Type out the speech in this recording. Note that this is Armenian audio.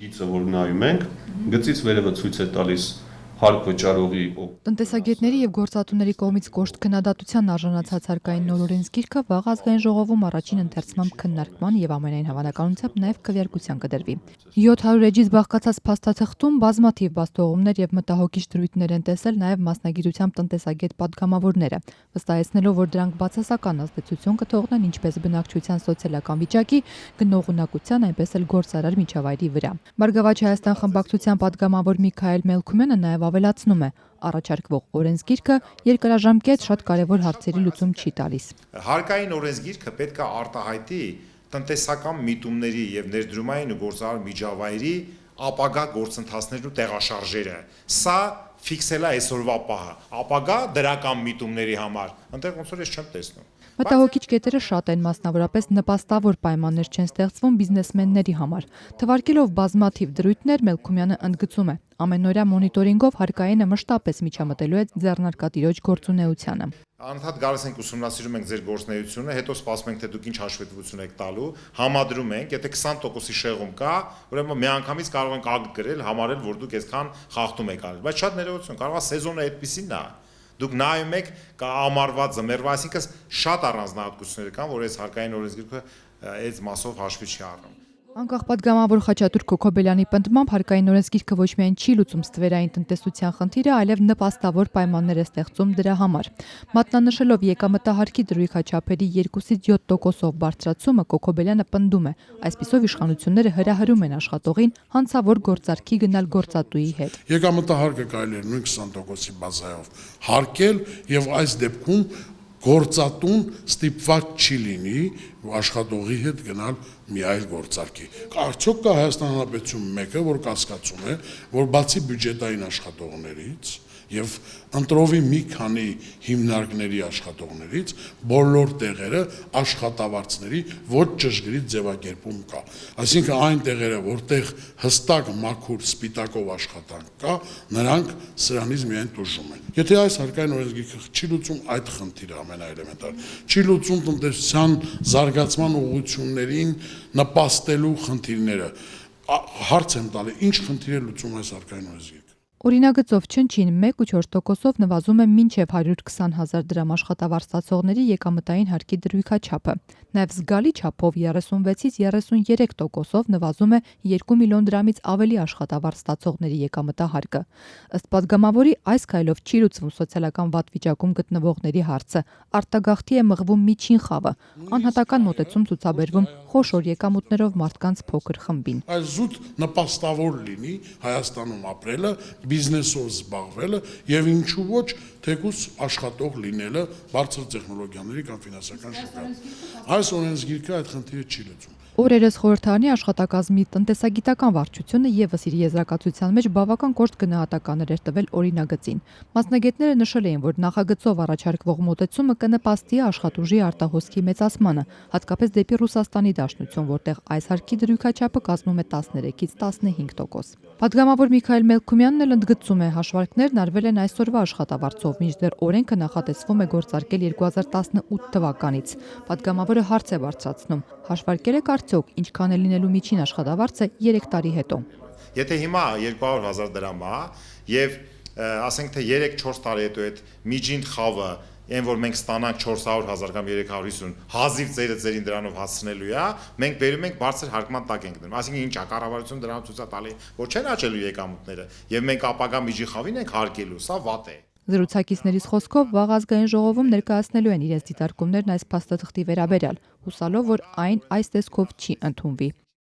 Գիծը, որ նայում ենք, գծից վերևը ցույց է տալիս հարկ վճարողի Տնտեսագետների եւ գործատուների կողմից կոշտ քննադատության արժանացած հարկային նոր օրենսգիրքը վաղ ազգային ժողովում առաջին ընթերցման քննարկման եւ ամենայն հավանականությամբ նաեւ քվեարկության կդրվի։ 700 էջից բաղկացած փաստաթղթում բազմաթիվ բաստողումներ եւ մտահոգիչ դրույթներ են տեսել նաեւ մասնագիտությամբ տնտեսագետ պատգամավորները, վստահեցնելով, որ դրանք բացասական ազդեցություն կթողնեն ինչպես բնակչության սոցիալական վիճակի, գնողունակության, այնպես էլ գործարար միջավայրի վրա։ Բարգավաճ Հայաստան խմբակցության պատգամավոր Միքայել Մելքումյանը նաեւ ավելացնում է, առաջարկվող օրենսգիրքը երկարաժամկետ շատ կարևոր հարցերի լուծում չի տալիս։ Հարկային օրենսգիրքը պետք է արտահայտի տնտեսական միտումների եւ ներդրումային ու գործարար միջավայրի ապագա գործընթացներն ու տեղաշարժերը։ Սա ֆիքսել է այսօրվա պահը, ապագա դրական միտումների համար։ Այնտեղ ոնց որ ես չեմ տեսնում։ Մտահոգիչ կետերը շատ են, մասնավորապես նպաստավոր պայմաններ չեն ստեղծվում բիզնեսմենների համար։ Թվարկելով բազմաթիվ դրույթներ, Մելքումյանը ընդգծում է, ամենօրյա մոնիտորինգով հարկայինը մշտապես միջամտելու է ձեռնարկատիրոջ գործունեությանը։ Անընդհատ գալիս ենք ուսումնասիրում ենք ձեր գործունեությունը, հետո սպասում ենք թե դուք ինչ հաշվետվություն եք տալու, համադրում ենք, եթե 20%-ի շեղում կա, ուրեմն միանգամից կարող ենք ակտ գրել, համարել, որ դուք այսքան խախտում եք արել, բայց շատ ներողություն, կարող է սեզոնը այդպեսին է։ Դուք նայում եք ամառվա, ձմեռվա, այսինքն շատ առանձնահատկություններ կան, որ այս հարկային օրենսգիրքը այս մասով հաշվի չի առնում։ Անկախ պատգամավոր Խաչատուր Քոքոբելյանի պնդմամբ հարկային օրենսգիրքը ոչ միայն չի լուծում ստվերային տնտեսության խնդիրը, այլև նպաստավոր պայմաններ է ստեղծում դրա համար։ Մատնանշելով եկամտահարկի դրույքաչափերի 2-ից 7%-ով բարձրացումը, Քոքոբելյանը պնդում է, այսպիսով իշխանությունները հրահրում են աշխատողին հանցավոր գործարքի գնալ գործատուի հետ։ Եկամտահարկը կարելի է նույն 20%-ի բազայով հարկել եւ այս դեպքում գործատուն ստիպված չի լինի աշխատողի հետ գնալ մի այլ գործարքի։ Արդյոք կա Հայաստան Հանրապետություն մեկը, որ կասկածում է, որ բացի բյուջետային աշխատողներից եւ ընտրովի մի քանի հիմնարկների աշխատողներից բոլոր տեղերը աշխատավարձների ոչ ճշգրիտ ձևակերպում կա։ Այսինքն այն տեղերը, որտեղ հստակ մաքուր սպիտակով աշխատանք կա, նրանք սրանից միայն տուժում են։ Եթե այս հարկային օրենսգիրքը չի լուծում այդ խնդիրը ամենաէլեմենտար, չի լուծում տնտեսության զարգացման ուղղություններին նպաստելու խնդիրները, հարց եմ տալի, ինչ խնդիր է լուծում այս հարկային օրենսգիրքը։ Օրինագծով չնչին 1.4%-ով նվազում է մինչև 120,000 դրամ աշխատավարձ ստացողների եկամտային հարկի դրույքաչափը։ Նաև զգալի չափով 36-ից 33%-ով նվազում է 2 միլիոն դրամից ավելի աշխատավարձ ստացողների եկամտահարկը։ Ըստ պատգամավորի, այս քայլով չի լուծվում սոցիալական վատ վիճակում գտնվողների հարցը, արտագաղթի է մղվում միջին խավը, անհատական մոտեցում ցուցաբերվում խոշոր եկամուտներով մարդկանց փոքր խմբին։ Այս զուտ նպաստավոր լինի Հայաստանում ապրելը, բիզնեսով զբաղվելը եւ ինչու ոչ թեկուզ աշխատող լինելը բարձր տեխնոլոգիաների կամ ֆինանսական շուկայում։ Այս օրենսգիրքը այդ խնդիրը չի լուծում։ Օրերս խորհրդարանի աշխատակազմի տնտեսագիտական վարչությունը եւս իր եզրակացության մեջ բավական կոշտ գնահատականներ էր տվել օրինագծին։ Մասնագետները նշել էին, որ նախագծով առաջարկվող մոտեցումը կնպաստի աշխատուժի արտահոսքի մեծացմանը, հատկապես դեպի Ռուսաստանի Դաշնություն, որտեղ այս հարկի դրույքաչափը կազմում է 13-ից 15%։ Պատգամավոր Միքայել Մելքումյանն էլ ընդգծում է, հաշվարկներն արվել են այսօրվա աշխատավարձով, մինչդեռ օրենքը նախատեսվում է գործարկել 2018 թվականից։ Պատգամավորը հարց է բարձրացնում. հաշվարկել եք արդյոք ինչքան է լինելու միջին աշխատավարձը 3 տարի հետո։ Եթե հիմա 200,000 դրամ է եւ ասենք թե 3-4 տարի հետո այդ միջին խավը այն որ մենք ստանանք 400,000 կամ 350 հազիվ ձերին դրանով հասցնելու է, մենք բերում ենք բարձր հարկման տակ ենք դնում։ Այսինքն ինչ է, կառավարությունը դրանով ցույց է տալի, որ չեն աճելու եկամուտները եւ մենք ապագա միջին խավին ենք հարկելու, սա վատ է։ Զրուցակիցներից խոսքով վաղ ազգային ժողովում ներկայացնելու են իրենց դիտարկումներն այս փաստաթղթի վերաբերյալ, հուսալով, որ այն այս տեսքով չի ընդունվի։